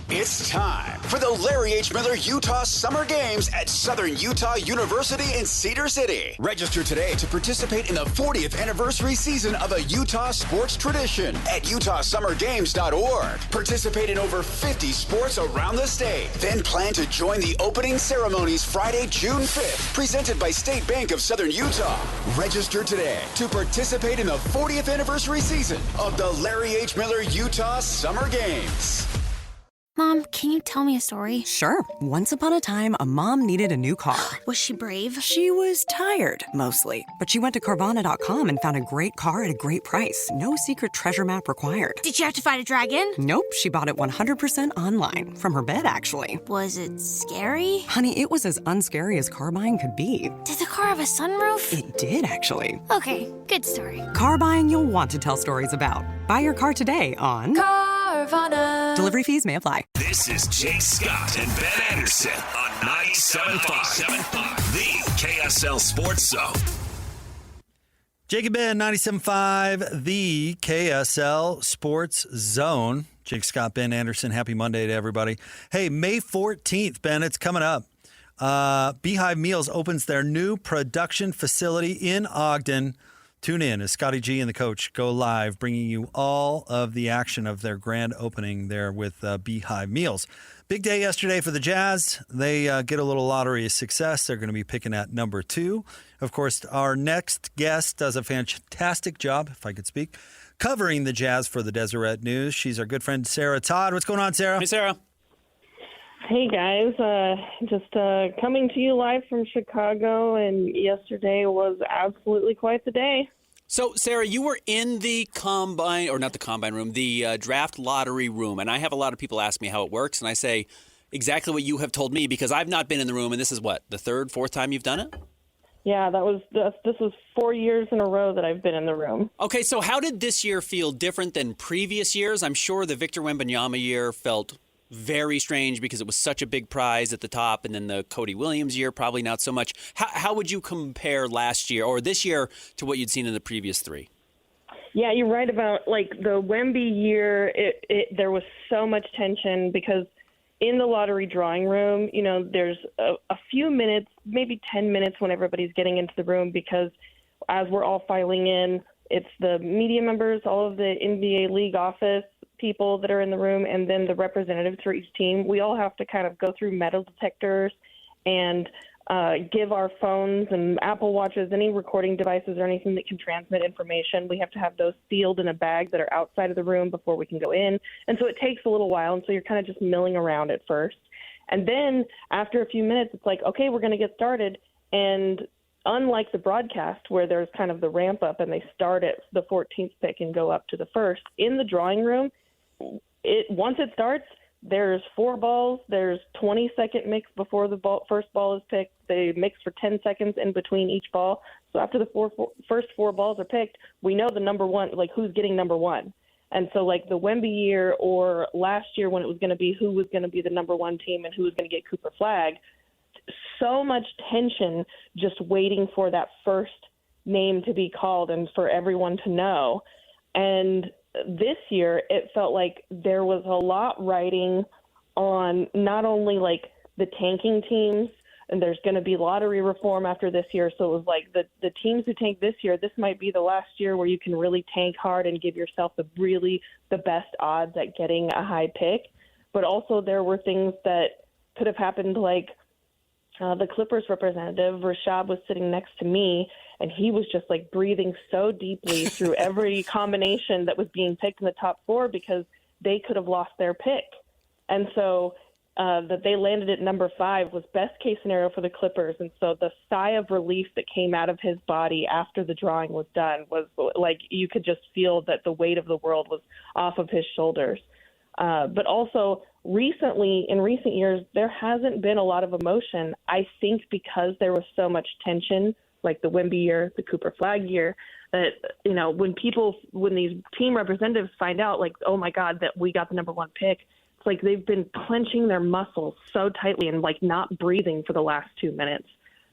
It's time for the Larry H. Miller Utah Summer Games at Southern Utah University in Cedar City. Register today to participate in the 40th anniversary season of a Utah sports tradition at utahsummergames.org. Participate in over 50 sports around the state. Then plan to join the opening ceremonies Friday, June 5th, presented by State Bank of Southern Utah. Register today to participate in the 40th anniversary season of the Larry H. Miller Utah Summer Games. Mom, can you tell me a story? Sure. Once upon a time, a mom needed a new car. Was she brave? She was tired, mostly. But she went to Carvana.com and found a great car at a great price. No secret treasure map required. Did she have to fight a dragon? Nope. She bought it 100% online. From her bed, actually. Was it scary? Honey, it was as unscary as car buying could be. Did the car have a sunroof? It did, actually. Okay, good story. Car buying you'll want to tell stories about. Buy your car today on Carvana. Delivery fees may apply. This is Jay Scott and Ben Anderson on 97.5, the KSL Sports Zone. Jake and Ben, 97.5, the KSL Sports Zone. Jake Scott, Ben Anderson, happy Monday to everybody. Hey, May 14th, Ben, it's coming up. Beehive Meals opens their new production facility in Ogden. Tune in as Scotty G and the coach go live, bringing you all of the action of their grand opening there with Beehive Meals. Big day yesterday for the Jazz. They get a little lottery of success. They're going to be picking at number 2. Of course, our next guest does a fantastic job, if I could speak, covering the Jazz for the Deseret News. She's our good friend, Sarah Todd. What's going on, Sarah? Hey, Sarah. Hey, guys. Just coming to you live from Chicago, and yesterday was absolutely quite the day. So, Sarah, you were in the combine, or not the combine room, the draft lottery room, and I have a lot of people ask me how it works, and I say exactly what you have told me, because I've not been in the room, and this is what, the third, fourth time you've done it? Yeah, this was 4 years in a row that I've been in the room. Okay, so how did this year feel different than previous years? I'm sure the Victor Wembanyama year felt very strange because it was such a big prize at the top, and then the Cody Williams year, probably not so much. How would you compare last year or this year to what you'd seen in the previous 3? Yeah, you're right about, like, the Wemby year. There was so much tension because in the lottery drawing room, you know, there's a few minutes, maybe 10 minutes when everybody's getting into the room, because as we're all filing in, it's the media members, all of the NBA league office people that are in the room, and then the representatives for each team. We all have to kind of go through metal detectors and give our phones and Apple Watches, any recording devices or anything that can transmit information. We have to have those sealed in a bag that are outside of the room before we can go in. And so it takes a little while, and so you're kind of just milling around at first. And then after a few minutes, it's like, okay, we're going to get started. And unlike the broadcast where there's kind of the ramp up and they start at the 14th pick and go up to the first, in the drawing room, once it starts, there's 4 balls. There's 20-second mix before the first ball is picked. They mix for 10 seconds in between each ball. So after the first 4 balls are picked, we know the number one, like who's getting number 1. And so like the Wemby year or last year when it was going to be who was going to be the number 1 team and who was going to get Cooper Flag, so much tension just waiting for that first name to be called and for everyone to know. And this year, it felt like there was a lot riding on not only like the tanking teams, and there's going to be lottery reform after this year. So it was like the teams who tank this year, this might be the last year where you can really tank hard and give yourself the best odds at getting a high pick. But also there were things that could have happened, like the Clippers representative, Rashad, was sitting next to me, and he was just like breathing so deeply through every combination that was being picked in the top 4 because they could have lost their pick. And so that they landed at number 5 was best case scenario for the Clippers. And so the sigh of relief that came out of his body after the drawing was done was like you could just feel that the weight of the world was off of his shoulders. But also recently, in recent years, there hasn't been a lot of emotion. I think because there was so much tension, like the Wemby year, the Cooper Flag year, that, you know, when these team representatives find out, like, oh my God, that we got the number 1 pick, it's like they've been clenching their muscles so tightly and like not breathing for the last 2 minutes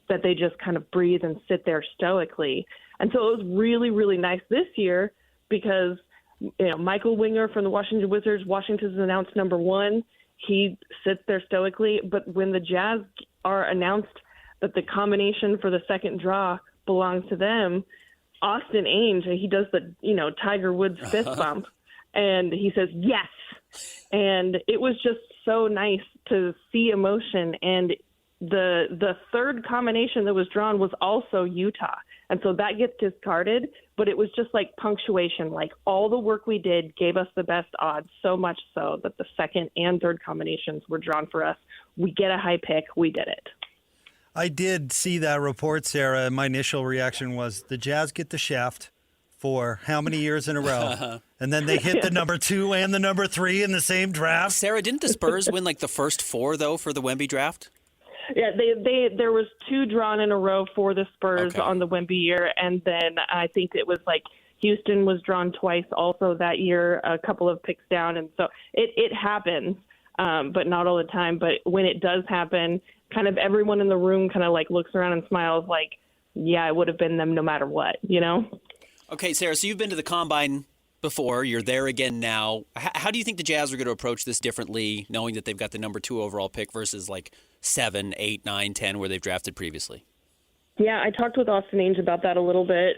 that they just kind of breathe and sit there stoically. And so it was really, really nice this year because, you know, Michael Winger from the Washington Wizards, Washington's announced number 1, he sits there stoically. But when the Jazz are announced that the combination for the second draw belongs to them, Austin Ainge, he does the, Tiger Woods fist bump, and he says, yes. And it was just so nice to see emotion. And the third combination that was drawn was also Utah. And so that gets discarded, but it was just like punctuation, like all the work we did gave us the best odds, so much so that the second and third combinations were drawn for us. We get a high pick. We did it. I did see that report, Sarah, and my initial reaction was the Jazz get the shaft for how many years in a row? And then they hit the number 2 and the number 3 in the same draft. Sarah, didn't the Spurs win like the first 4, though, for the Wemby draft? Yeah, there was 2 drawn in a row for the Spurs on the Wemby year, and then I think it was like Houston was drawn twice also that year, a couple of picks down, and so it happens, but not all the time. But when it does happen, kind of everyone in the room kind of like looks around and smiles like, yeah, it would have been them no matter what, Okay, Sarah, so you've been to the Combine before. You're there again now. How do you think the Jazz are going to approach this differently, knowing that they've got the number 2 overall pick versus like 7, 8, 9, 10, where they've drafted previously? Yeah, I talked with Austin Ainge about that a little bit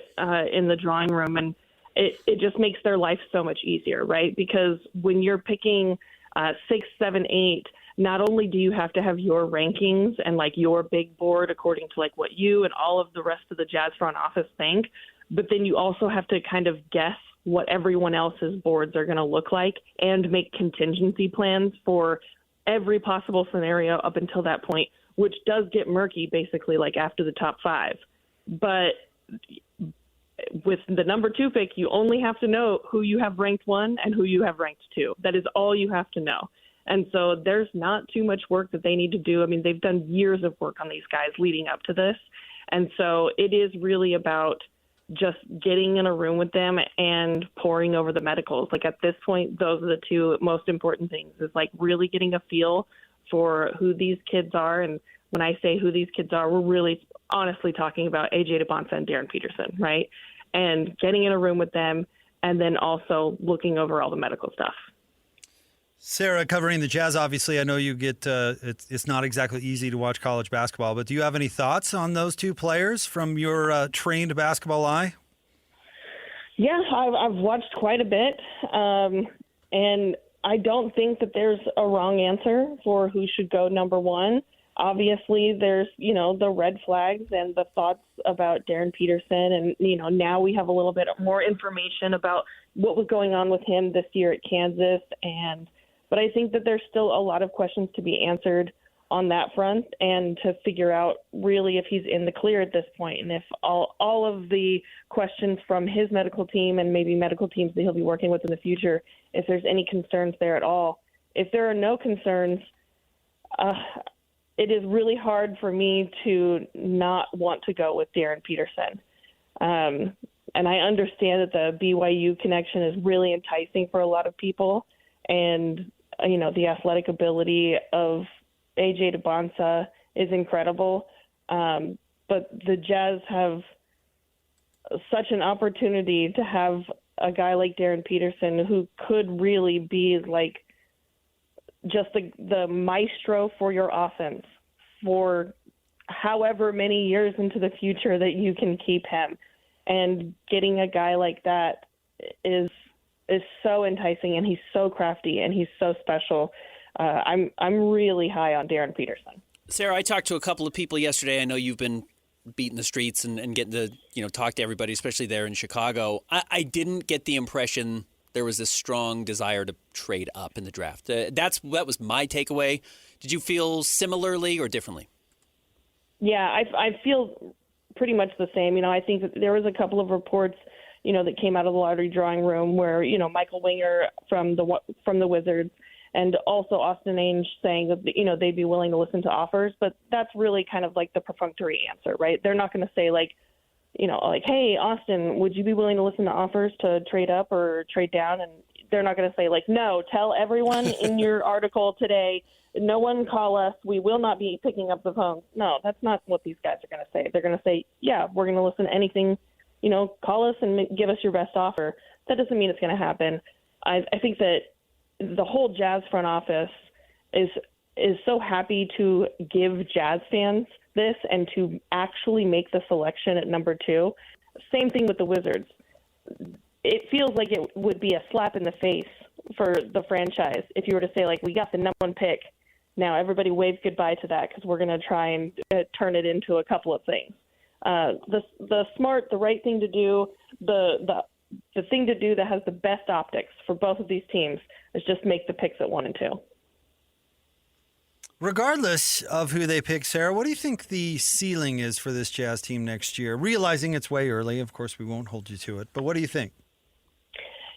in the drawing room, and it just makes their life so much easier, right? Because when you're picking 6, 7, 8, not only do you have to have your rankings and like your big board according to like what you and all of the rest of the Jazz front office think, but then you also have to kind of guess what everyone else's boards are going to look like and make contingency plans for every possible scenario up until that point, which does get murky basically like after the top 5. But with the number 2 pick, you only have to know who you have ranked 1 and who you have ranked 2. That is all you have to know. And so there's not too much work that they need to do. I mean, they've done years of work on these guys leading up to this. And so it is really about just getting in a room with them and pouring over the medicals. Like at this point, those are the 2 most important things, is like really getting a feel for who these kids are. And when I say who these kids are, we're really honestly talking about AJ DeBonsa and Darryn Peterson, right? And getting in a room with them and then also looking over all the medical stuff. Sarah, covering the Jazz, obviously, I know you get it's not exactly easy to watch college basketball, but do you have any thoughts on those 2 players from your trained basketball eye? Yeah, I've watched quite a bit, and I don't think that there's a wrong answer for who should go number 1. Obviously, there's, the red flags and the thoughts about Darryn Peterson, and, now we have a little bit more information about what was going on with him this year at Kansas, but I think that there's still a lot of questions to be answered on that front and to figure out really if he's in the clear at this point and if all of the questions from his medical team and maybe medical teams that he'll be working with in the future, if there's any concerns there at all. If there are no concerns, it is really hard for me to not want to go with Darryn Peterson. And I understand that the BYU connection is really enticing for a lot of people, and the athletic ability of AJ DeBonsa is incredible. But the Jazz have such an opportunity to have a guy like Darryn Peterson who could really be like just the maestro for your offense for however many years into the future that you can keep him. And getting a guy like that is so enticing, and he's so crafty, and he's so special. I'm really high on Darryn Peterson. Sarah, I talked to a couple of people yesterday. I know you've been beating the streets and getting to talk to everybody, especially there in Chicago. I didn't get the impression there was this strong desire to trade up in the draft. That was my takeaway. Did you feel similarly or differently? Yeah, I feel pretty much the same. I think that there was a couple of reports that came out of the lottery drawing room where, Michael Winger from the Wizards and also Austin Ainge saying that, they'd be willing to listen to offers. But that's really kind of like the perfunctory answer, right? They're not going to say like, hey, Austin, would you be willing to listen to offers to trade up or trade down? And they're not going to say like, no, tell everyone in your article today, no one call us. We will not be picking up the phone. No, that's not what these guys are going to say. They're going to say, yeah, we're going to listen to anything. Call us and give us your best offer. That doesn't mean it's going to happen. I think that the whole Jazz front office is so happy to give Jazz fans this and to actually make the selection at number 2. Same thing with the Wizards. It feels like it would be a slap in the face for the franchise if you were to say, like, we got the number 1 pick. Now everybody wave goodbye to that because we're going to try and turn it into a couple of things. The right thing to do, the thing to do that has the best optics for both of these teams is just make the picks at 1 and 2. Regardless of who they pick, Sarah, what do you think the ceiling is for this Jazz team next year? Realizing it's way early, of course, we won't hold you to it, but what do you think?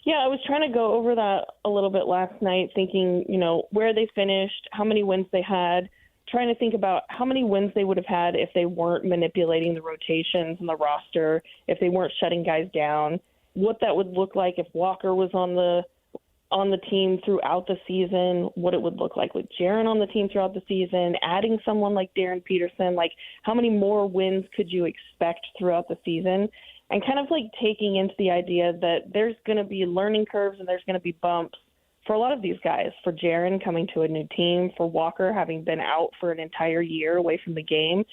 Yeah, I was trying to go over that a little bit last night, thinking, where they finished, how many wins they had, trying to think about how many wins they would have had if they weren't manipulating the rotations and the roster, if they weren't shutting guys down, what that would look like if Walker was on the team throughout the season, what it would look like with Jaren on the team throughout the season, adding someone like Darryn Peterson, like how many more wins could you expect throughout the season? And kind of like taking into the idea that there's going to be learning curves and there's going to be bumps for a lot of these guys, for Jaren coming to a new team, for Walker having been out for an entire year away from the game,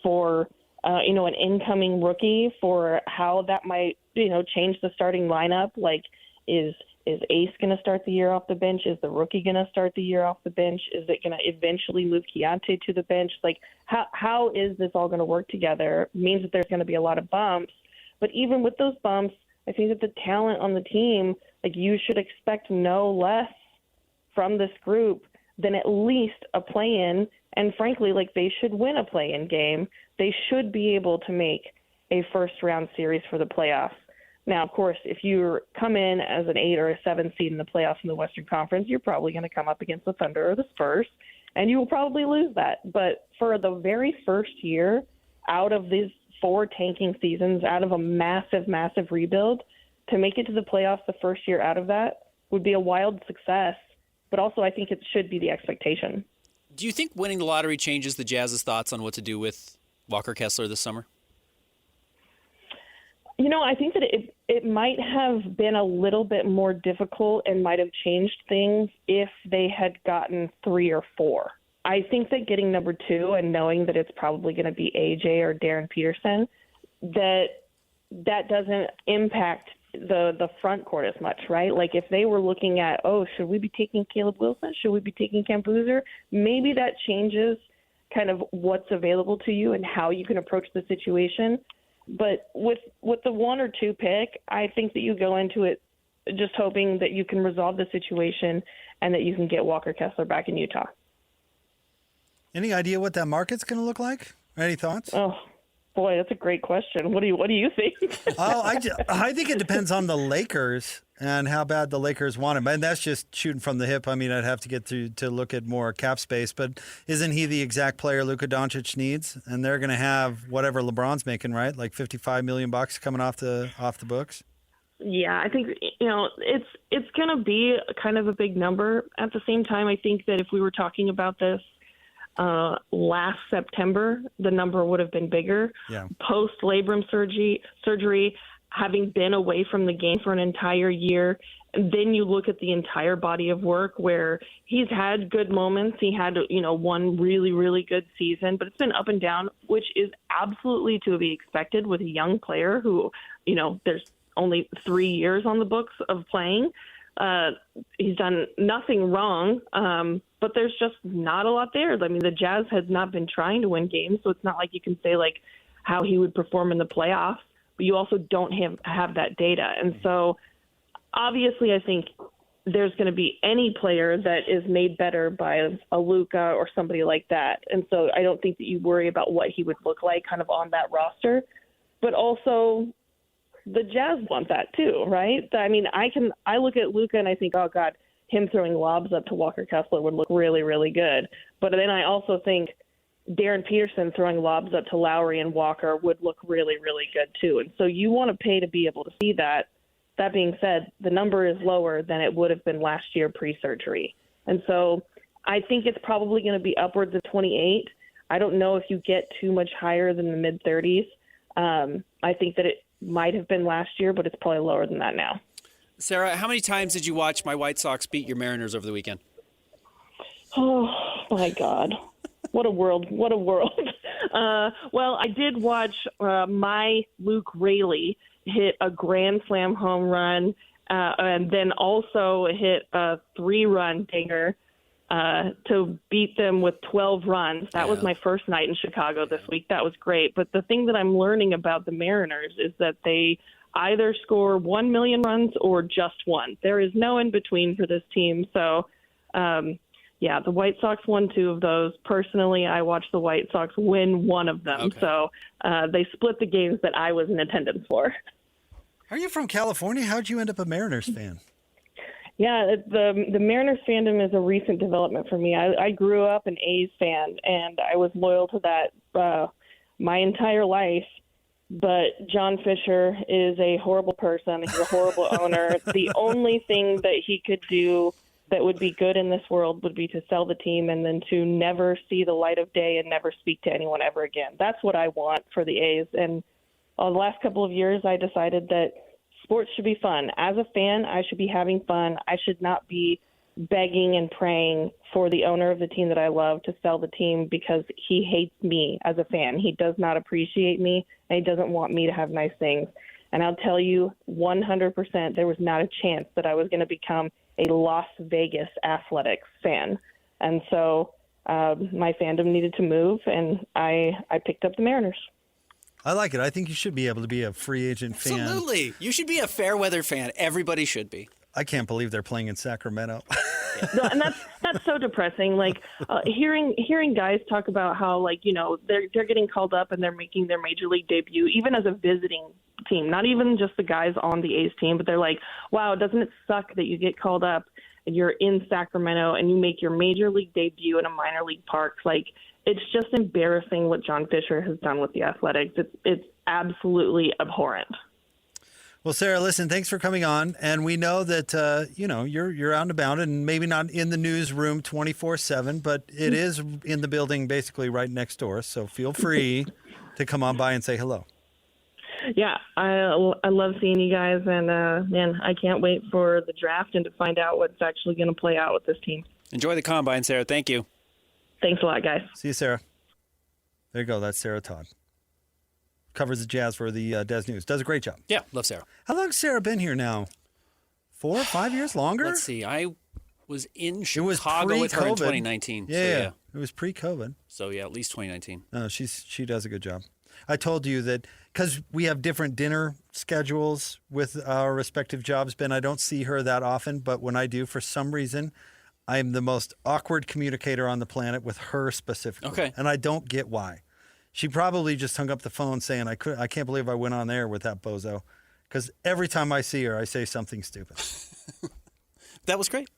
for, an incoming rookie, for how that might, change the starting lineup. Like, is Ace going to start the year off the bench? Is the rookie going to start the year off the bench? Is it going to eventually move Keontae to the bench? Like, how is this all going to work together? It means that there's going to be a lot of bumps. But even with those bumps, I think that the talent on the team, like, you should expect no less from this group than at least a play-in. And frankly, like, they should win a play-in game. They should be able to make a first-round series for the playoffs. Now, of course, if you come in as an 8 or a 7 seed in the playoffs in the Western Conference, you're probably going to come up against the Thunder or the Spurs, and you will probably lose that. But for the very first year out of these 4 tanking seasons, out of a massive, massive rebuild, to make it to the playoffs the first year out of that would be a wild success. But also, I think it should be the expectation. Do you think winning the lottery changes the Jazz's thoughts on what to do with Walker Kessler this summer? I think that it might have been a little bit more difficult and might have changed things if they had gotten 3 or 4. I think that getting number 2 and knowing that it's probably going to be AJ or Darryn Peterson, that doesn't impact the front court as much, right? Like, if they were looking at, should we be taking Caleb Wilson? Should we be taking Cam Boozer? Maybe that changes kind of what's available to you and how you can approach the situation. But with the 1 or 2 pick, I think that you go into it just hoping that you can resolve the situation and that you can get Walker Kessler back in Utah. Any idea what that market's going to look like? Any thoughts? Oh, boy, that's a great question. What do you think? I think it depends on the Lakers and how bad the Lakers want him. And that's just shooting from the hip. I mean, I'd have to get to look at more cap space. But isn't he the exact player Luka Doncic needs? And they're going to have whatever LeBron's making, right? Like $55 million coming off the books. Yeah, I think it's going to be kind of a big number. At the same time, I think that if we were talking about this last September, the number would have been bigger. Yeah. Post labrum surgery, having been away from the game for an entire year, and then you look at the entire body of work where he's had good moments. He had, one really, really good season, but it's been up and down, which is absolutely to be expected with a young player who, there's only 3 years on the books of playing. He's done nothing wrong, but there's just not a lot there. I mean, the Jazz has not been trying to win games, so it's not like you can say, like, how he would perform in the playoffs, but you also don't have that data. And so obviously I think there's going to be any player that is made better by a Luka or somebody like that. And so I don't think that you worry about what he would look like kind of on that roster. But also the Jazz want that too, right? I mean, I look at Luka and I think, oh God, him throwing lobs up to Walker Kessler would look really, really good. But then I also think Darryn Peterson throwing lobs up to Lowry and Walker would look really, really good too. And so you want to pay to be able to see that. That being said, the number is lower than it would have been last year pre-surgery. And so I think it's probably going to be upwards of 28. I don't know if you get too much higher than the mid-30s. I think that it might have been last year, but it's probably lower than that now. Sarah, how many times did you watch my White Sox beat your Mariners over the weekend? Oh, my God. What a world. What a world. Well, I did watch my Luke Raley hit a grand slam home run and then also hit a 3-run dinger to beat them with 12 runs. That was my first night in Chicago this week. That was great. But the thing that I'm learning about the Mariners is that they either score 1 million runs or just one. There is no in between for this team. So, yeah, the White Sox won 2 of those. Personally, I watched the White Sox win 1 of them. Okay. So they split the games that I was in attendance for. Are you from California? How'd you end up a Mariners fan? Yeah, the Mariners fandom is a recent development for me. I grew up an A's fan, and I was loyal to that my entire life. But John Fisher is a horrible person. He's a horrible owner. The only thing that he could do that would be good in this world would be to sell the team and then to never see the light of day and never speak to anyone ever again. That's what I want for the A's. And the last couple of years, I decided that sports should be fun. As a fan, I should be having fun. I should not be begging and praying for the owner of the team that I love to sell the team because he hates me as a fan. He does not appreciate me, and he doesn't want me to have nice things. And I'll tell you 100% there was not a chance that I was going to become a Las Vegas Athletics fan. And so my fandom needed to move, and I picked up the Mariners. I like it. I think you should be able to be a free agent fan. Absolutely. You should be a fair weather fan. Everybody should be. I can't believe they're playing in Sacramento. No, and that's so depressing. Like hearing guys talk about how, like, you know, they're getting called up and they're making their major league debut, even as a visiting team, not even just the guys on the A's team, but they're like, wow, doesn't it suck that you get called up and you're in Sacramento and you make your major league debut in a minor league park? Like, it's just embarrassing what John Fisher has done with the Athletics. It's absolutely abhorrent. Well, Sarah, listen, thanks for coming on. And we know that, you're out and about and maybe not in the newsroom 24/7, but it is in the building basically right next door. So feel free to come on by and say hello. Yeah, I love seeing you guys. And, man, I can't wait for the draft and to find out what's actually going to play out with this team. Enjoy the combine, Sarah. Thank you. Thanks a lot, guys. See you, Sarah. There you go. That's Sarah Todd. Covers the Jazz for the Deseret News. Does a great job. Yeah, love Sarah. How long has Sarah been here now? 4 or 5 years longer? Let's see. I was in Chicago with her in 2019. Yeah. It was pre-COVID. So, yeah, at least 2019. No, she does a good job. I told you that because we have different dinner schedules with our respective jobs, Ben, I don't see her that often. But when I do, for some reason, I am the most awkward communicator on the planet with her specifically. Okay. And I don't get why. She probably just hung up the phone saying, I can't believe I went on there with that bozo. Because every time I see her, I say something stupid. That was great.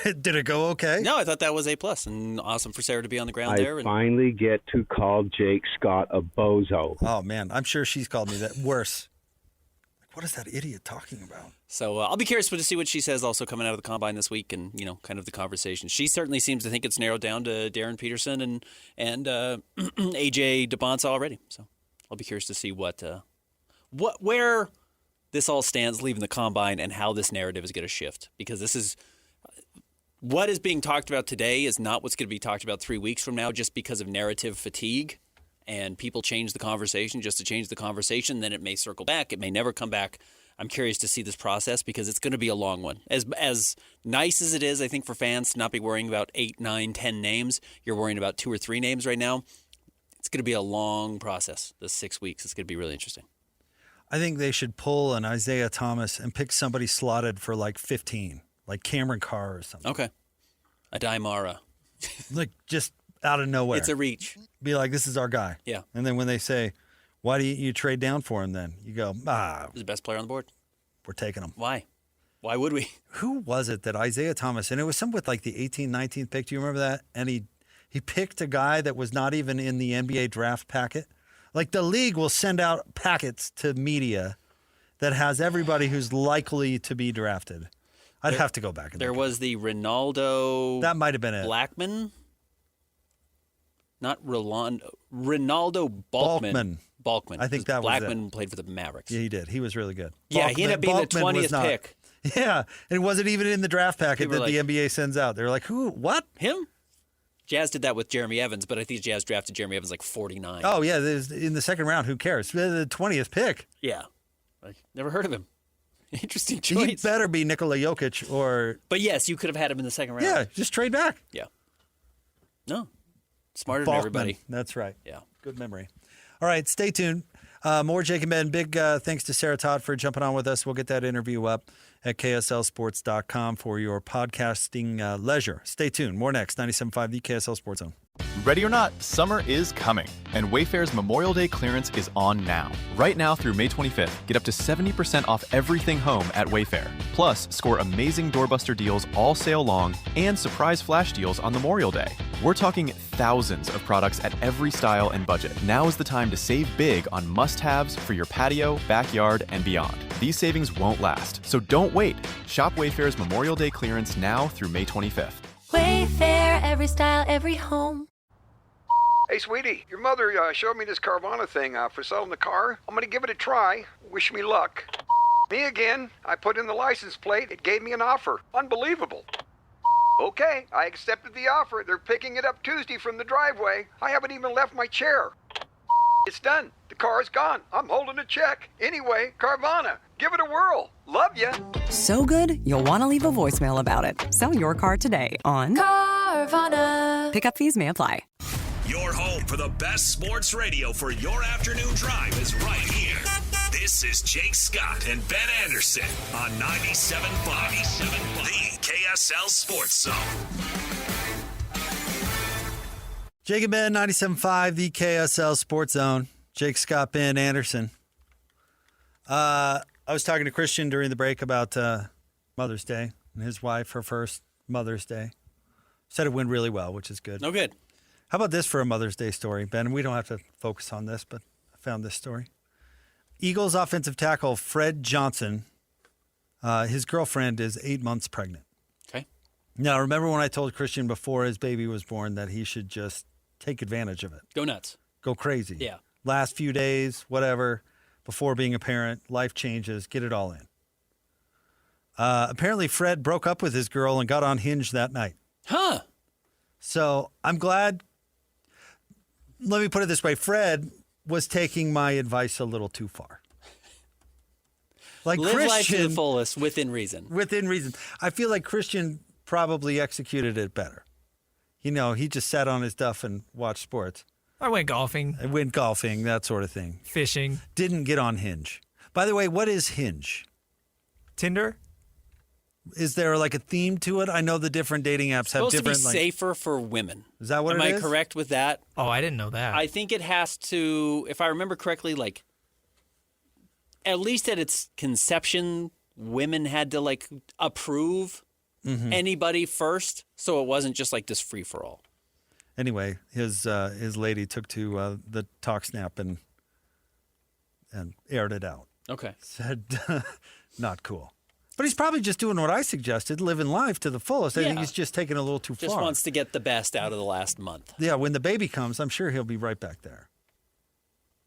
Did it go okay? No, I thought that was A+, and awesome for Sarah to be on the ground there. I finally get to call Jake Scott a bozo. Oh, man. I'm sure she's called me that worse. What is that idiot talking about? So I'll be curious to see what she says also coming out of the combine this week and, kind of the conversation. She certainly seems to think it's narrowed down to Darryn Peterson and AJ DeBonsa already. So I'll be curious to see where this all stands leaving the combine and how this narrative is going to shift, because this is what is being talked about today is not what's going to be talked about 3 weeks from now, just because of narrative fatigue. And people change the conversation just to change the conversation. Then it may circle back. It may never come back. I'm curious to see this process because it's going to be a long one. As nice as it is, I think, for fans to not be worrying about 8, 9, 10 names, you're worrying about 2 or 3 names right now. It's going to be a long process. The 6 weeks. It's going to be really interesting. I think they should pull an Isaiah Thomas and pick somebody slotted for like 15, like Cameron Carr or something. Okay. A Daimara. Like just out of nowhere. It's a reach. Be like, this is our guy. Yeah. And then when they say, why do you trade down for him then? You go, He's the best player on the board. We're taking him. Why? Why would we? Who was it that Isaiah Thomas, and it was some with like the 18th, 19th pick. Do you remember that? And he picked a guy that was not even in the NBA draft packet. Like the league will send out packets to media that has everybody who's likely to be drafted. I'd have to go back. There was the Ronaldo. That might have been it. Blackman. Not Rolando. Ronaldo Balkman. I think that was Blackman played for the Mavericks. Yeah, he did. He was really good. Yeah, he ended up being the 20th pick. Yeah, and it wasn't even in the draft packet People that were the like- NBA sends out. They're like, who? What? Him? Jazz did that with Jeremy Evans, but I think Jazz drafted Jeremy Evans like 49. Oh, yeah, in the second round. Who cares? The 20th pick. Yeah. I never heard of him. Interesting He choice. better be Nikola Jokic or... But yes, you could have had him in the second round. Yeah, just trade back. Yeah. No. Smarter than everybody. That's right. Yeah. Good memory. All right, stay tuned. More Jake and Ben. Big thanks to Sarah Todd for jumping on with us. We'll get that interview up at KSLSports.com for your podcasting leisure. Stay tuned. More next. 97.5, the KSL Sports Zone. Ready or not, summer is coming, and Wayfair's Memorial Day clearance is on now. Right now through May 25th, get up to 70% off everything home at Wayfair. Plus, score amazing doorbuster deals all sale long and surprise flash deals on Memorial Day. We're talking thousands of products at every style and budget. Now is the time to save big on must-haves for your patio, backyard, and beyond. These savings won't last, so don't wait. Shop Wayfair's Memorial Day clearance now through May 25th. Wayfair, every style, every home. Hey, sweetie, your mother showed me this Carvana thing for selling the car. I'm going to give it a try. Wish me luck. Me again. I put in the license plate. It gave me an offer. Unbelievable. Okay, I accepted the offer. They're picking it up Tuesday from the driveway. I haven't even left my chair. It's done. The car's gone. I'm holding a check. Anyway, Carvana, give it a whirl. Love ya. So good, you'll want to leave a voicemail about it. Sell your car today on Carvana. Pickup fees may apply. Your home for the best sports radio for your afternoon drive is right here. This is Jake Scott and Ben Anderson on 97.5, the KSL Sports Zone. Jake and Ben, 97.5, the KSL Sports Zone. Jake Scott, Ben Anderson. I was talking to Christian during the break about Mother's Day and his wife, her first Mother's Day. Said it went really well, which is good. No good. How about this for a Mother's Day story, Ben? We don't have to focus on this, but I found this story. Eagles offensive tackle Fred Johnson, his girlfriend is 8 months pregnant. Okay. Now, remember when I told Christian before his baby was born that he should just take advantage of it? Go nuts. Go crazy. Yeah. Last few days, whatever, before being a parent, life changes, get it all in. Apparently, Fred broke up with his girl and got on Hinge that night. Huh. So I'm glad. Let me put it this way. Fred was taking my advice a little too far. Like Live Christian, life to the fullest within reason. Within reason. I feel like Christian probably executed it better. You know, he just sat on his duff and watched sports. I went golfing. I went golfing, that sort of thing. Fishing. Didn't get on Hinge. By the way, what is Hinge? Tinder? Is there like a theme to it? I know the different dating apps have Supposed different. to be safer for women. Is that what Am it I is? correct with that? Oh, I didn't know that. I think it has to, if I remember correctly, like at least at its conception, women had to like approve anybody first, so it wasn't just like this free for all. Anyway, his lady took to the talk snap and aired it out. Okay. Said, not cool. But he's probably just doing what I suggested, living life to the fullest. I think Yeah. he's just taking it a little too Just far. wants to get the best out of the last month. Yeah, when the baby comes, I'm sure he'll be right back there.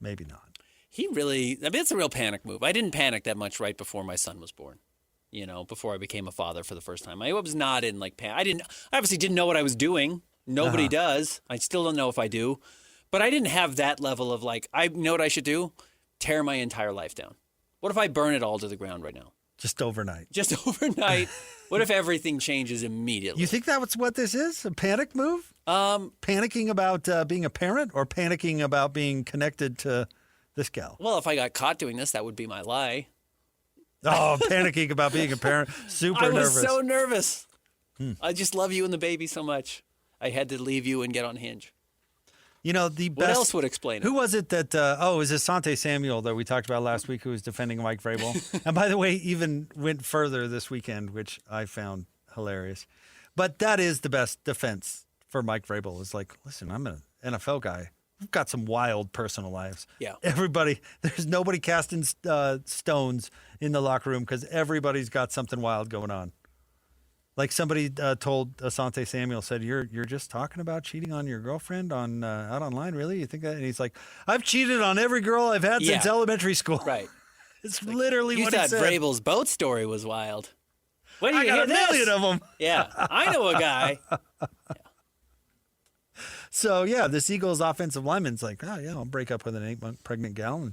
Maybe not. He really, I mean, it's a real panic move. I didn't panic that much right before my son was born. You know, before I became a father for the first time. I was not in like panic. I obviously didn't know what I was doing. Nobody does. I still don't know if I do. But I didn't have that level of like, I know what I should do? Tear my entire life down. What if I burn it all to the ground right now? Just overnight. Just overnight. What if everything changes immediately? You think that's what this is? A panic move? Panicking about being a parent or panicking about being connected to this gal? Well, if I got caught doing this, that would be my lie. Oh, panicking about being a parent. Super nervous. I was so nervous. I just love you and the baby so much. I had to leave you and get on Hinge. You know, the best. What else would explain it? Who was it that, it was Asante Samuel that we talked about last week who was defending Mike Vrabel. And by the way, even went further this weekend, which I found hilarious. But that is the best defense for Mike Vrabel is like, listen, I'm an NFL guy. We've got some wild personal lives. Yeah. There's nobody casting stones in the locker room because everybody's got something wild going on. Like somebody told Asante Samuel, said, you're just talking about cheating on your girlfriend on out online, really? You think that? And he's like, I've cheated on every girl I've had since elementary school. Right. It's literally You what he thought said. Vrabel's boat story was wild. Wait, I got a this? million of them. Yeah, I know a guy. So, yeah, this Eagles offensive lineman's like, oh, yeah, I'll break up with an 8-month pregnant gal.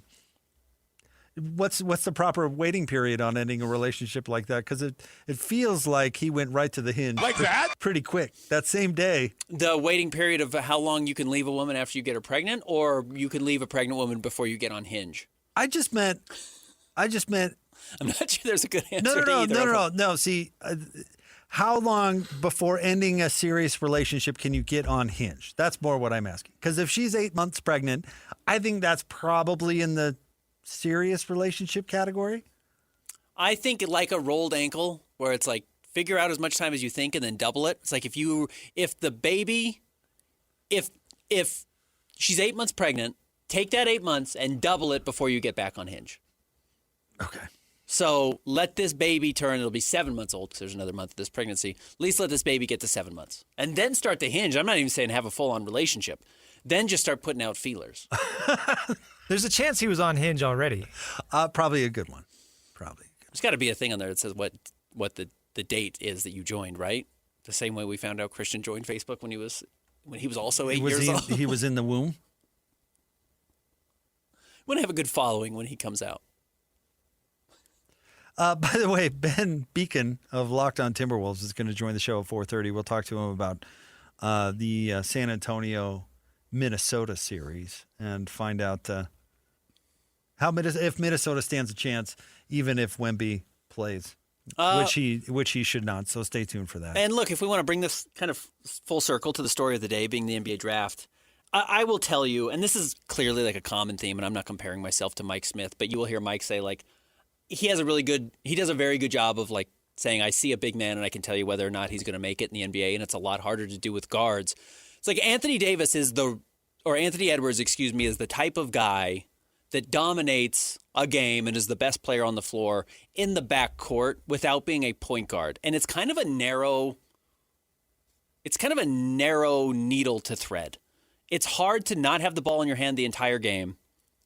And what's the proper waiting period on ending a relationship like that? Because it feels like he went right to the hinge. Like that? Pretty quick. That same day. The waiting period of how long you can leave a woman after you get her pregnant, or you can leave a pregnant woman before you get on Hinge? I just meant. I'm not sure there's a good answer to either. No. See, how long before ending a serious relationship can you get on Hinge? That's more what I'm asking. Because if she's 8 months pregnant, I think that's probably in the serious relationship category. I think like a rolled ankle, where it's like figure out as much time as you think and then double it. It's like if she's 8 months pregnant, take that 8 months and double it before you get back on Hinge. Okay. So let this baby turn. It'll be 7 months old because there's another month of this pregnancy. At least let this baby get to 7 months. And then start the Hinge. I'm not even saying have a full-on relationship. Then just start putting out feelers. There's a chance he was on Hinge already. Probably a good one. There's got to be a thing on there that says what the date is that you joined, right? The same way we found out Christian joined Facebook when he was also 8 years old. He was in the womb. Want to have a good following when he comes out. By the way, Ben Beacon of Locked On Timberwolves is going to join the show at 4:30. We'll talk to him about the San Antonio, Minnesota series and find out if Minnesota stands a chance, even if Wemby plays, which he should not. So stay tuned for that. And look, if we want to bring this kind of full circle to the story of the day, being the NBA draft, I will tell you, and this is clearly like a common theme, and I'm not comparing myself to Mike Smith, but you will hear Mike say like, he does a very good job of like saying, I see a big man and I can tell you whether or not he's going to make it in the NBA, and it's a lot harder to do with guards. It's like Anthony Edwards, is the type of guy that dominates a game and is the best player on the floor in the backcourt without being a point guard. And it's kind of a narrow needle to thread. It's hard to not have the ball in your hand the entire game,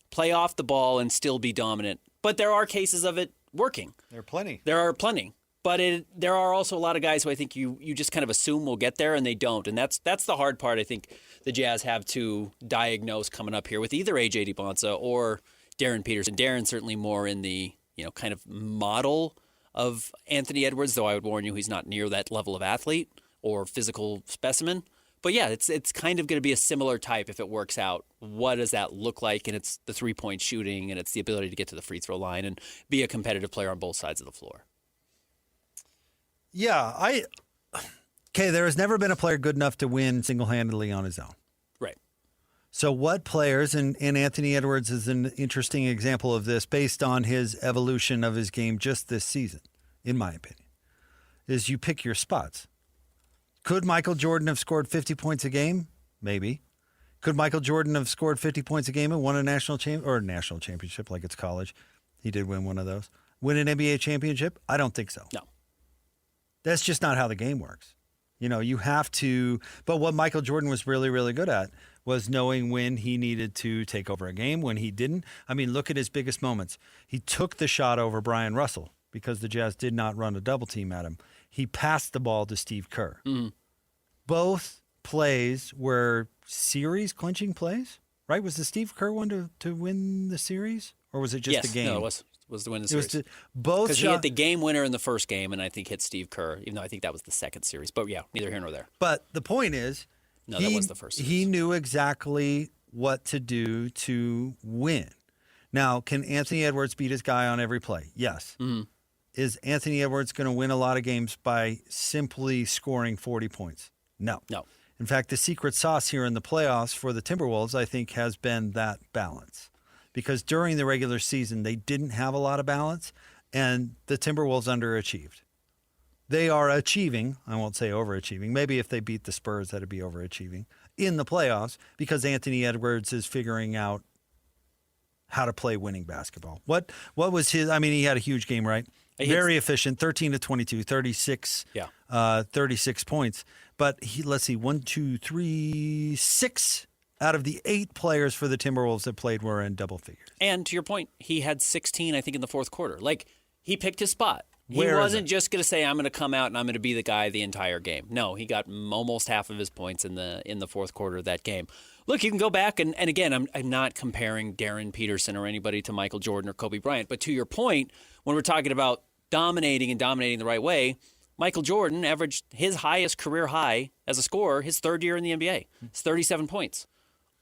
play off the ball, and still be dominant. But there are cases of it working. There are plenty. But there are also a lot of guys who I think you just kind of assume will get there, and they don't. And that's the hard part I think the Jazz have to diagnose coming up here with either A.J. DiBonsa or Darryn Peterson. Darryn certainly more in the kind of model of Anthony Edwards, though I would warn you he's not near that level of athlete or physical specimen. But yeah, it's kind of going to be a similar type if it works out. What does that look like? And it's the three-point shooting, and it's the ability to get to the free throw line and be a competitive player on both sides of the floor. Yeah, there has never been a player good enough to win single-handedly on his own. Right. So what players, and Anthony Edwards is an interesting example of this based on his evolution of his game just this season, in my opinion, is you pick your spots. Could Michael Jordan have scored 50 points a game? Maybe. Could Michael Jordan have scored 50 points a game and won a national championship like it's college? He did win one of those. Win an NBA championship? I don't think so. No. That's just not how the game works. You have to. But what Michael Jordan was really, really good at was knowing when he needed to take over a game, when he didn't. I mean, look at his biggest moments. He took the shot over Brian Russell because the Jazz did not run a double team at him. He passed the ball to Steve Kerr. Mm-hmm. Both plays were series clinching plays, right? Was the Steve Kerr one to win the series, or was it just the game? No, it was to win the series. Both because he hit the game winner in the first game, and I think hit Steve Kerr, even though I think that was the second series. But yeah, neither here nor there. But the point is, that was the first series. He knew exactly what to do to win. Now, can Anthony Edwards beat his guy on every play? Yes. Mm-hmm. Is Anthony Edwards going to win a lot of games by simply scoring 40 points? No. In fact, the secret sauce here in the playoffs for the Timberwolves, I think, has been that balance. Because during the regular season, they didn't have a lot of balance, and the Timberwolves underachieved. They are achieving, I won't say overachieving, maybe if they beat the Spurs, that'd be overachieving, in the playoffs, because Anthony Edwards is figuring out how to play winning basketball. What was his, I mean, he had a huge game, right? Very efficient, 13 to 22, 36 points. But let's see, 6 out of the 8 players for the Timberwolves that played were in double figures. And to your point, he had 16, I think, in the fourth quarter. Like, he picked his spot. He wasn't just going to say, I'm going to come out and I'm going to be the guy the entire game. No, he got almost half of his points in the fourth quarter of that game. Look, you can go back, and again, I'm not comparing Darryn Peterson or anybody to Michael Jordan or Kobe Bryant, but to your point, when we're talking about dominating the right way, Michael Jordan averaged his highest career high as a scorer his third year in the NBA. It's 37 points.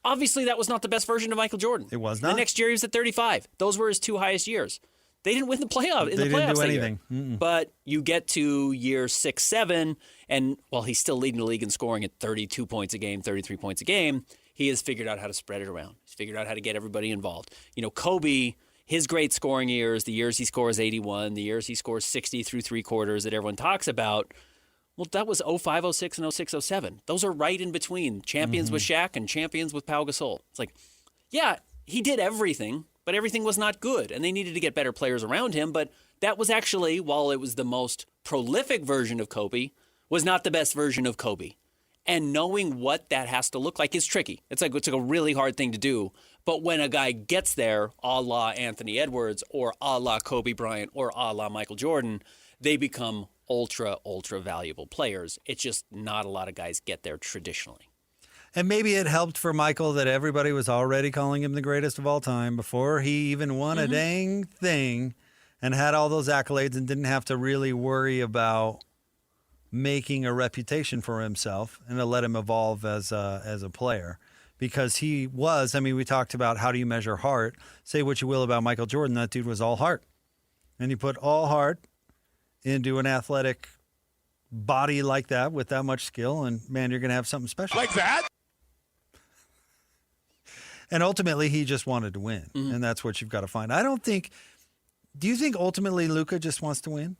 Obviously, that was not the best version of Michael Jordan. It was not. The next year, he was at 35. Those were his two highest years. They didn't win the playoff. They didn't do anything. But you get to year 6, 7, and while he's still leading the league in scoring at 32 points a game, 33 points a game, he has figured out how to spread it around. He's figured out how to get everybody involved. Kobe, his great scoring years, the years he scores 81, the years he scores 60 through three quarters that everyone talks about, well, that was 05, 06, and 06, 07. Those are right in between. Champions with Shaq and champions with Pau Gasol. It's like, yeah, he did everything, but everything was not good, and they needed to get better players around him. But that was actually, while it was the most prolific version of Kobe, was not the best version of Kobe. And knowing what that has to look like is tricky. It's like a really hard thing to do. But when a guy gets there, a la Anthony Edwards or a la Kobe Bryant or a la Michael Jordan, they become ultra valuable players. It's just not a lot of guys get there traditionally. And maybe it helped for Michael that everybody was already calling him the greatest of all time before he even won a dang thing and had all those accolades and didn't have to really worry about making a reputation for himself and to let him evolve as a player. Because he was, we talked about how do you measure heart. Say what you will about Michael Jordan, that dude was all heart. And you put all heart into an athletic body like that with that much skill, and man, you're going to have something special. Like that? And ultimately, he just wanted to win, and that's what you've got to find. Do you think ultimately Luka just wants to win?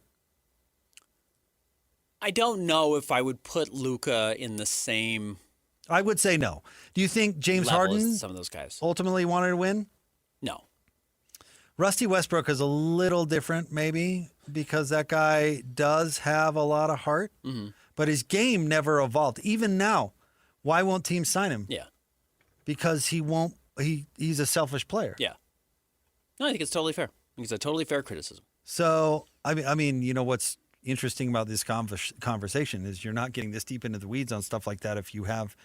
I don't know if I would put Luka in the same. I would say no. Do you think James Harden, some of those guys, ultimately wanted to win? No. Rusty Westbrook is a little different, maybe, because that guy does have a lot of heart, but his game never evolved. Even now, why won't teams sign him? Yeah. Because he won't. He's a selfish player. Yeah. No, I think it's totally fair. I think it's a totally fair criticism. So, I mean, what's interesting about this conversation is you're not getting this deep into the weeds on stuff like that if you have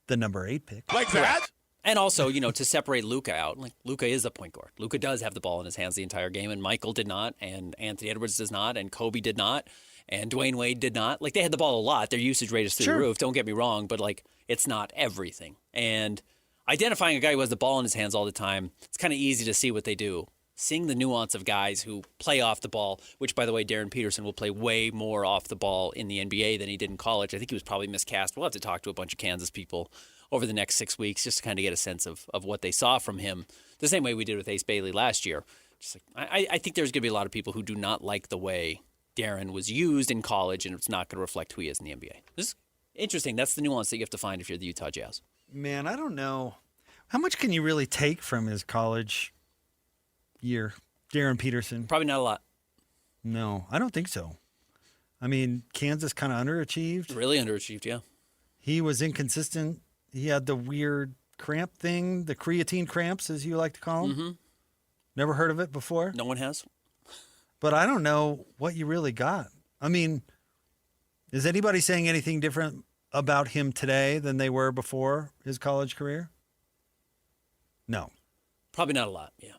the number 8 pick. Like that? And also, to separate Luka out, like Luka is a point guard. Luka does have the ball in his hands the entire game, and Michael did not, and Anthony Edwards does not, and Kobe did not, and Dwayne Wade did not. Like, they had the ball a lot. Their usage rate is through the roof. Don't get me wrong, but it's not everything. And identifying a guy who has the ball in his hands all the time, it's kind of easy to see what they do. Seeing the nuance of guys who play off the ball, which, by the way, Darryn Peterson will play way more off the ball in the NBA than he did in college. I think he was probably miscast. We'll have to talk to a bunch of Kansas people over the next 6 weeks just to kind of get a sense of what they saw from him, the same way we did with Ace Bailey last year. Just I think there's going to be a lot of people who do not like the way Darryn was used in college, and it's not going to reflect who he is in the NBA. This is interesting. That's the nuance that you have to find if you're the Utah Jazz. Man, I don't know. How much can you really take from his college year, Darryn Peterson? Probably not a lot. No, I don't think so. Kansas kind of underachieved. Really underachieved, yeah. He was inconsistent. He had the weird cramp thing, the creatine cramps, as you like to call them. Never heard of it before. No one has. But I don't know what you really got. Is anybody saying anything different about him today than they were before his college career? No. Probably not a lot, yeah.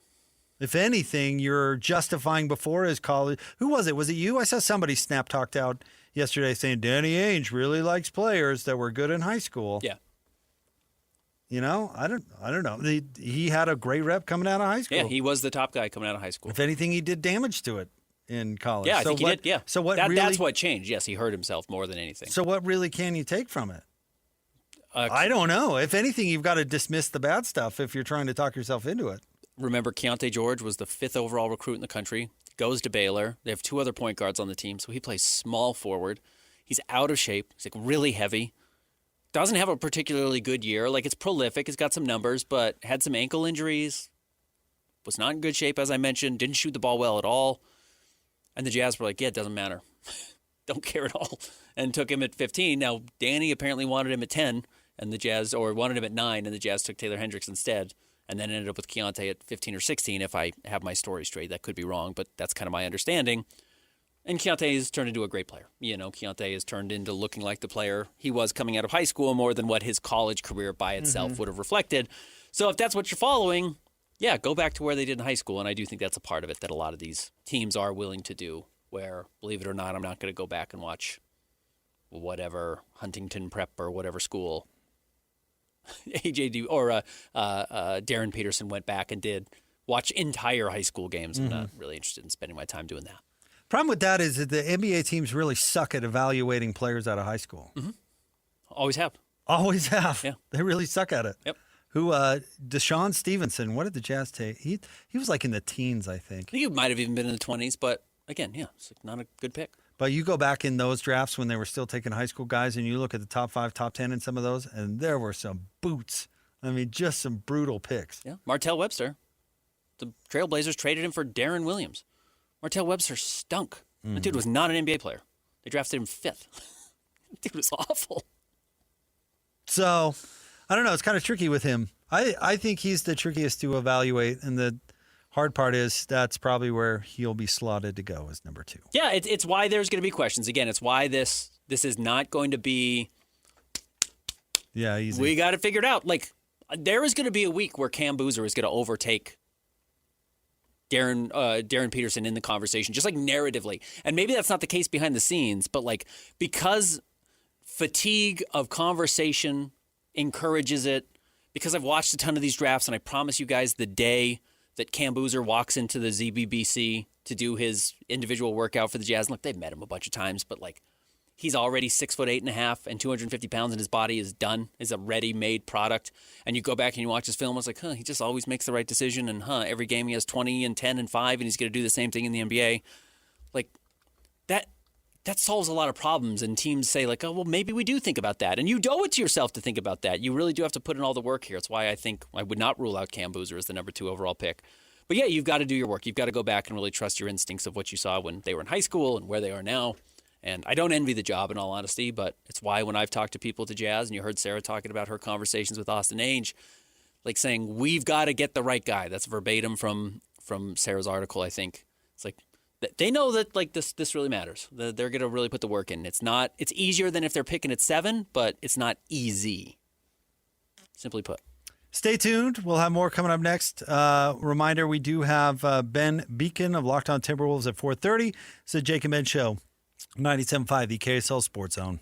If anything, you're justifying before his college. Who was it? Was it you? I saw somebody snap talked out yesterday saying Danny Ainge really likes players that were good in high school. Yeah. I don't know. He had a great rep coming out of high school. Yeah, he was the top guy coming out of high school. If anything, he did damage to it in college. Yeah, I think he did, yeah. So that's what changed. Yes, he hurt himself more than anything. So what really can you take from it? I don't know. If anything, you've got to dismiss the bad stuff if you're trying to talk yourself into it. Remember, Keontae George was the 5th overall recruit in the country, goes to Baylor. They have 2 other point guards on the team, so he plays small forward. He's out of shape. He's really heavy. Doesn't have a particularly good year. It's prolific. He's got some numbers, but had some ankle injuries. Was not in good shape, as I mentioned. Didn't shoot the ball well at all. And the Jazz were like, yeah, it doesn't matter. Don't care at all. And took him at 15. Now, Danny apparently wanted him at 10, and the Jazz, or wanted him at 9, and the Jazz took Taylor Hendricks instead. And then ended up with Keontae at 15 or 16, if I have my story straight. That could be wrong, but that's kind of my understanding. And Keontae has turned into a great player. Keontae has turned into looking like the player he was coming out of high school more than what his college career by itself would have reflected. So if that's what you're following, yeah, go back to where they did in high school. And I do think that's a part of it that a lot of these teams are willing to do, where, believe it or not, I'm not going to go back and watch whatever Huntington Prep or whatever school AJD or Darryn Peterson went back and did. Watch entire high school games. I'm not really interested in spending my time doing that. Problem with that is that the NBA teams really suck at evaluating players out of high school. Always have. Always have. Yeah. They really suck at it. Yep. Deshaun Stevenson, what did the Jazz take? He was like in the teens, I think. I think he might have even been in the 20s, but again, yeah, it's not a good pick. But you go back in those drafts when they were still taking high school guys, and you look at the top 5, top 10 in some of those, and there were some boots. I mean, just some brutal picks. Yeah. Martell Webster. The Trailblazers traded him for Darren Williams. Martell Webster stunk. That dude was not an NBA player. They drafted him 5th. Dude was awful. So, I don't know. It's kind of tricky with him. I think he's the trickiest to evaluate, and the hard part is that's probably where he'll be slotted to go as number 2. Yeah, it's why there's going to be questions. Again, it's why this is not going to be. Yeah, easy. We got it figured out. Like, there is going to be a week where Cam Boozer is going to overtake Darryn Peterson in the conversation, just like narratively. And maybe that's not the case behind the scenes, but like because fatigue of conversation encourages it, because I've watched a ton of these drafts, and I promise you guys the day that Cam Boozer walks into the ZBBC to do his individual workout for the Jazz, and look, they've met him a bunch of times, but like he's already 6'8.5" and 250 pounds, and his body is done, is a ready-made product. And you go back and you watch his film, it's like, he just always makes the right decision, and every game he has 20 and 10 and 5, and he's going to do the same thing in the NBA. Like, that solves a lot of problems, and teams say, like, oh, well, maybe we do think about that. And you owe it to yourself to think about that. You really do have to put in all the work here. It's why I think I would not rule out Cam Boozer as the number 2 overall pick. But, yeah, you've got to do your work. You've got to go back and really trust your instincts of what you saw when they were in high school and where they are now. And I don't envy the job, in all honesty, but it's why when I've talked to people at the Jazz, and you heard Sarah talking about her conversations with Austin Ainge, like saying, we've got to get the right guy. That's verbatim from Sarah's article, I think. It's like, they know that like this really matters. They're going to really put the work in. It's easier than if they're picking at 7, but it's not easy, simply put. Stay tuned. We'll have more coming up next. Reminder, we do have Ben Beacon of Locked On Timberwolves at 4:30. It's the Jake and Ben Show. 97.5, the KSL Sports Zone.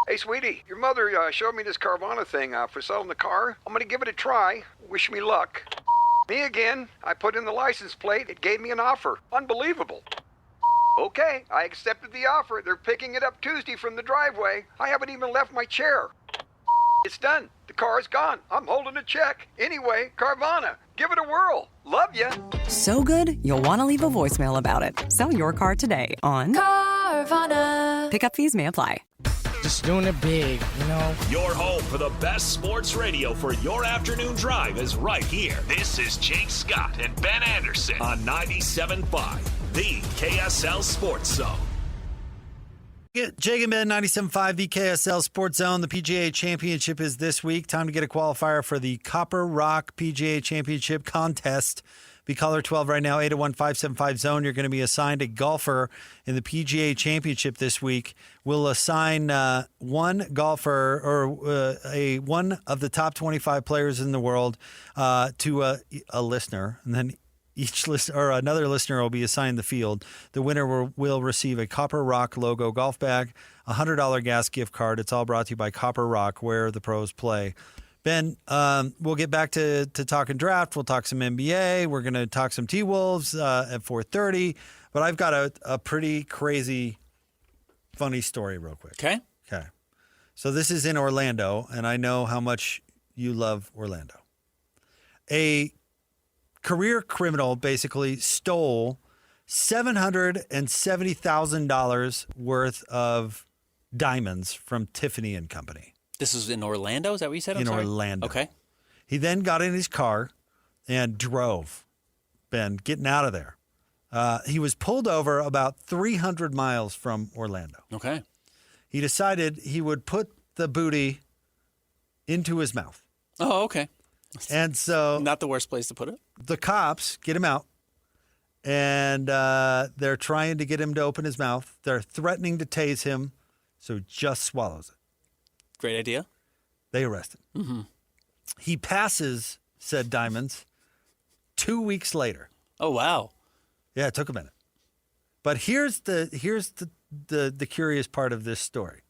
Hey, sweetie, your mother showed me this Carvana thing for selling the car. I'm going to give it a try. Wish me luck. Me again. I put in the license plate. It gave me an offer. Unbelievable. Okay, I accepted the offer. They're picking it up Tuesday from the driveway. I haven't even left my chair. It's done. The car's gone. I'm holding a check. Anyway, Carvana, give it a whirl. Love ya. So good, you'll want to leave a voicemail about it. Sell your car today on Carvana. Pickup fees may apply. Just doing it big, Your home for the best sports radio for your afternoon drive is right here. This is Jake Scott and Ben Anderson on 97.5, the KSL Sports Zone. Jake and Ben, 97.5, the KSL Sports Zone. The PGA Championship is this week. Time to get a qualifier for the Copper Rock PGA Championship contest. Be caller 12 right now, 801-575-ZONE. You're going to be assigned a golfer in the PGA Championship this week. We'll assign one golfer or one of the top 25 players in the world to a listener, and then each listener or another listener will be assigned the field. The winner will receive a Copper Rock logo golf bag, a $100 gas gift card. It's all brought to you by Copper Rock, where the pros play. Ben, we'll get back to talking draft. We'll talk some NBA. We're going to talk some T-Wolves at 4:30. But I've got a pretty crazy, funny story real quick. Okay. So this is in Orlando, and I know how much you love Orlando. A career criminal basically stole $770,000 worth of diamonds from Tiffany & Company. This is in Orlando? Is that what you said? Orlando. Okay. He then got in his car and drove, Ben, getting out of there. He was pulled over about 300 miles from Orlando. Okay. He decided he would put the booty into his mouth. Oh, okay. And so not the worst place to put it. The cops get him out, And they're trying to get him to open his mouth. They're threatening to tase him, so he just swallows it. Great idea. They arrest him. Mm-hmm. He passes said diamonds 2 weeks later. Oh, wow. Yeah, it took a minute. But here's the curious part of this story.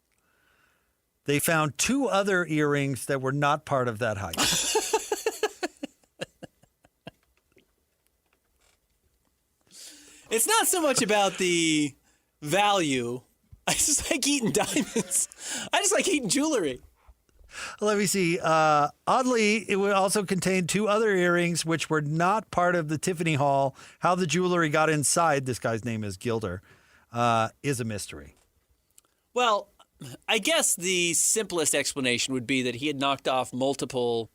They found 2 other earrings that were not part of that hike. It's not so much about the value. I just like eating diamonds. I just like eating jewelry. Let me see. Oddly, it would also contain 2 other earrings, which were not part of the Tiffany haul. How the jewelry got inside, this guy's name is Gilder, is a mystery. Well, I guess the simplest explanation would be that he had knocked off multiple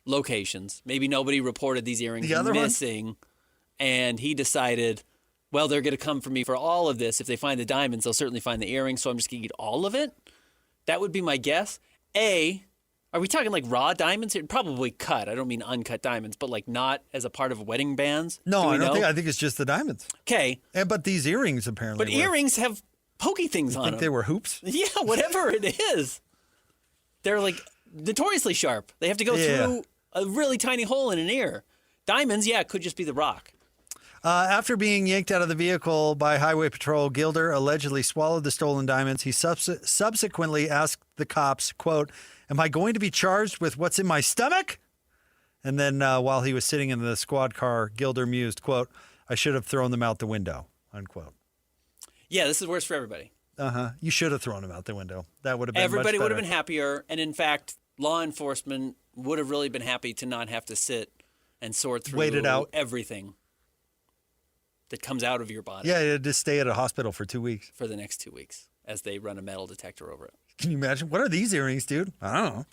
locations. Maybe nobody reported these earrings missing, and he decided, well, they're going to come for me for all of this. If they find the diamonds, they'll certainly find the earrings, so I'm just going to eat all of it? That would be my guess. Are we talking like raw diamonds here? Probably cut. I don't mean uncut diamonds, but like not as a part of wedding bands. No, I think it's just the diamonds. Okay. But these earrings apparently But earrings have pokey things on them. Think they were hoops? Yeah, whatever it is. They're like notoriously sharp. They have to go through a really tiny hole in an ear. Diamonds, it could just be the rock. After being yanked out of the vehicle by Highway Patrol, Gilder allegedly swallowed the stolen diamonds. He subsequently asked the cops, quote, "Am I going to be charged with what's in my stomach?" And then while he was sitting in the squad car, Gilder mused, quote, "I should have thrown them out the window," unquote. Yeah, this is worse for everybody. You should have thrown them out the window. That would have been Everybody much would better. have been happier. And in fact, law enforcement would have really been happy to not have to sit and sort through Wait it out. everything that comes out of your body. Yeah, you had to stay at a hospital for 2 weeks. For the next 2 weeks as they run a metal detector over it. Can you imagine? What are these earrings, dude? I don't know.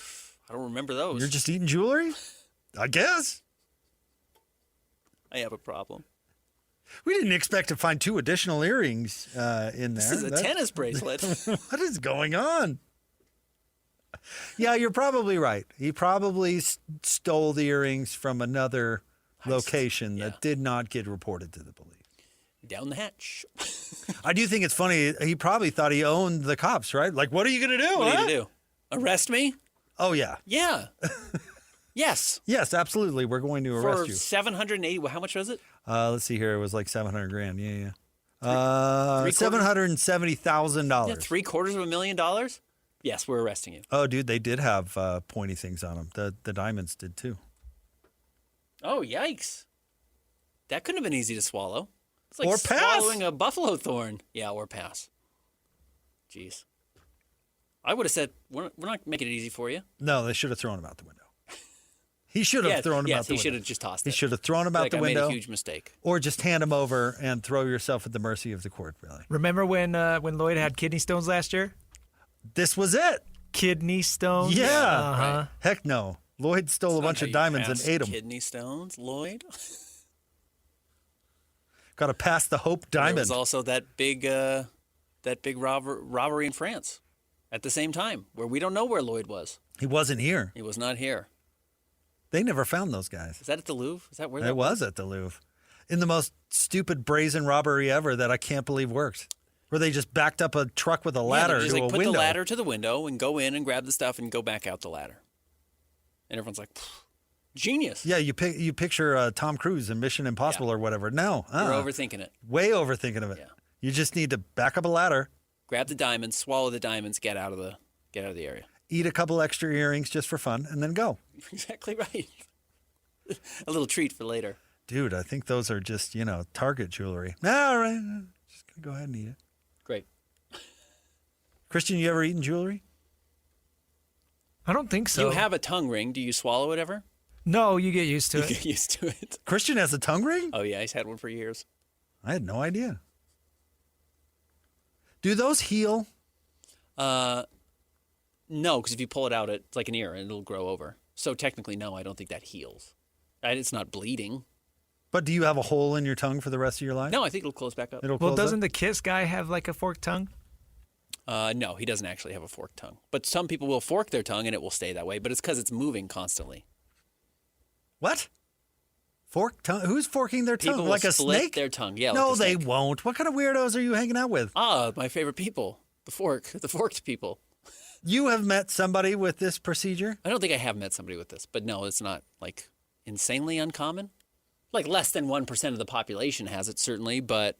I don't remember those. You're just eating jewelry? I guess. I have a problem. We didn't expect to find 2 additional earrings in there. This is a tennis bracelet. What is going on? Yeah, you're probably right. He probably stole the earrings from another location that did not get reported to the police. Down the hatch. I do think it's funny. He probably thought he owned the cops, right? Like, what are you going to do? What are you going to do? Arrest me? Oh, yeah. Yeah. Yes. Yes, absolutely. We're going to arrest you. For 780, how much was it? Let's see here. It was like $700,000. Yeah. $770,000. Yeah, $750,000? Yes, we're arresting you. Oh, dude, they did have pointy things on them. The diamonds did too. Oh, yikes. That couldn't have been easy to swallow. It's like or pass. Swallowing a buffalo thorn. Yeah, or pass. Jeez. I would have said, we're not making it easy for you. No, they should have thrown him out the window. He should have thrown him out the window. He should have just tossed it. He should have thrown him out the window. I made a huge mistake. Or just hand him over and throw yourself at the mercy of the court, really. Remember when Lloyd had kidney stones last year? This was it. Kidney stones? Yeah. Uh-huh. Heck no. Lloyd stole a bunch of diamonds and ate them. Kidney stones, Lloyd? Got to pass the Hope Diamond. There was also that big robbery in France at the same time where we don't know where Lloyd was. He wasn't here. He was not here. They never found those guys. Is that at the Louvre? Is that where that It was at the Louvre. In the most stupid brazen robbery ever that I can't believe worked. Where they just backed up a truck with a ladder just to a put window. the ladder to the window and go in and grab the stuff and go back out the ladder. And everyone's like, genius. Yeah, you picture Tom Cruise in Mission Impossible or whatever. No. You're overthinking it. Way overthinking of it. Yeah. You just need to back up a ladder. Grab the diamonds, swallow the diamonds, get out of the area. Eat a couple extra earrings just for fun, and then go. Exactly right. A little treat for later. Dude, I think those are just, Target jewelry. All right. Just going to go ahead and eat it. Great. Christian, you ever eaten jewelry? I don't think so. You have a tongue ring. Do you swallow it ever? No, you get used to it. You get used to it. Christian has a tongue ring? Oh, yeah. He's had one for years. I had no idea. Do those heal? No, because if you pull it out, it's like an ear and it'll grow over. So technically, no, I don't think that heals. It's not bleeding. But do you have a hole in your tongue for the rest of your life? No, I think it'll close back up. Well, doesn't the Kiss guy have like a forked tongue? No, he doesn't actually have a forked tongue. But some people will fork their tongue and it will stay that way. But it's because it's moving constantly. What? Fork tongue? Who's forking their tongue? People Like will a split snake? their tongue. Yeah. No, like a they snake. won't. What kind of weirdos are you hanging out with? My favorite people. The forked people. You have met somebody with this procedure? I don't think I have met somebody with this, but no, it's not like insanely uncommon. Like less than 1% of the population has it, certainly, but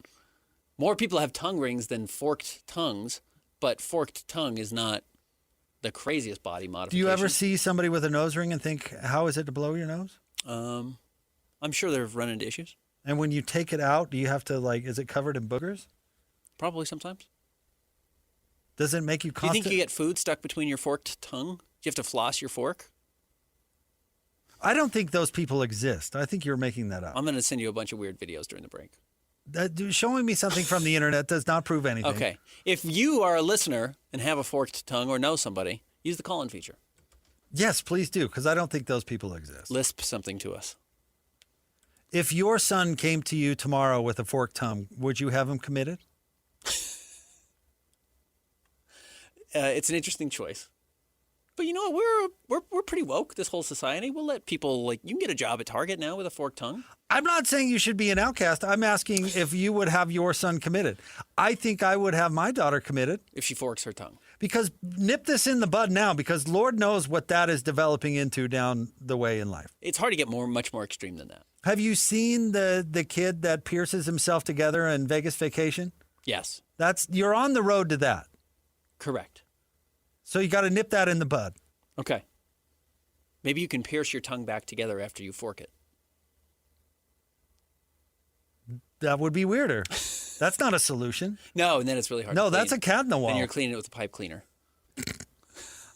more people have tongue rings than forked tongues, but forked tongue is not the craziest body modification. Do you ever see somebody with a nose ring and think, how is it to blow your nose? I'm sure they've run into issues. And when you take it out, do you have to, like, is it covered in boogers? Probably sometimes. Does it make you Do you think you get food stuck between your forked tongue? Do you have to floss your fork? I don't think those people exist. I think you're making that up. I'm going to send you a bunch of weird videos during the break. Showing me something from the internet does not prove anything. Okay. If you are a listener and have a forked tongue or know somebody, use the call-in feature. Yes, please do, because I don't think those people exist. Lisp something to us. If your son came to you tomorrow with a forked tongue, would you have him committed? It's an interesting choice. But you know what? We're pretty woke, this whole society. We'll let people, like, you can get a job at Target now with a forked tongue. I'm not saying you should be an outcast. I'm asking if you would have your son committed. I think I would have my daughter committed. If she forks her tongue. Because nip this in the bud now, because Lord knows what that is developing into down the way in life. It's hard to get much more extreme than that. Have you seen the kid that pierces himself together in Vegas Vacation? Yes. You're on the road to that. Correct. So you got to nip that in the bud. Okay. Maybe you can pierce your tongue back together after you fork it. That would be weirder. That's not a solution. No, and then it's really hard No, to clean. that's a cat in the wall. And you're cleaning it with a pipe cleaner.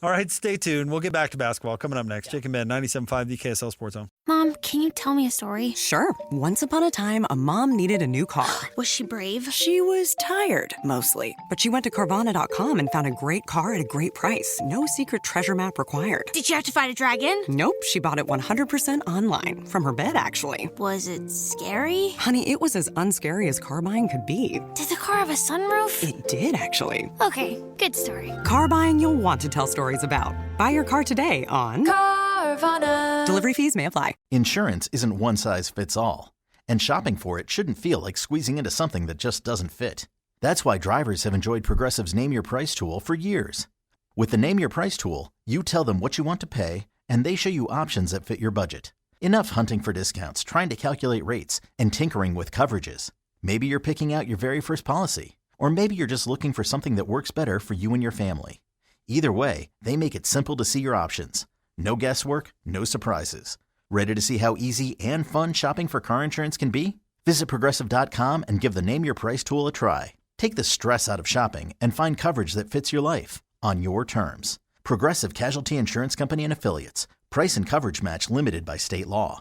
All right, stay tuned. We'll get back to basketball coming up next. Jake and Ben, 97.5, the KSL Sports Zone. Mom, can you tell me a story? Sure. Once upon a time, a mom needed a new car. Was she brave? She was tired, mostly. But she went to Carvana.com and found a great car at a great price. No secret treasure map required. Did you have to fight a dragon? Nope, she bought it 100% online. From her bed, actually. Was it scary? Honey, it was as unscary as car buying could be. Did the car have a sunroof? It did, actually. Okay, good story. Car buying you'll want to tell stories about. Buy your car today on Carvana. Delivery fees may apply. Insurance isn't one size fits all, and shopping for it shouldn't feel like squeezing into something that just doesn't fit. That's why drivers have enjoyed Progressive's Name Your Price tool for years. With the Name Your Price tool, you tell them what you want to pay, and they show you options that fit your budget. Enough hunting for discounts, trying to calculate rates, and tinkering with coverages. Maybe you're picking out your very first policy, or maybe you're just looking for something that works better for you and your family. Either way, they make it simple to see your options. No guesswork, no surprises. Ready to see how easy and fun shopping for car insurance can be? Visit Progressive.com and give the Name Your Price tool a try. Take the stress out of shopping and find coverage that fits your life on your terms. Progressive Casualty Insurance Company and Affiliates. Price and coverage match limited by state law.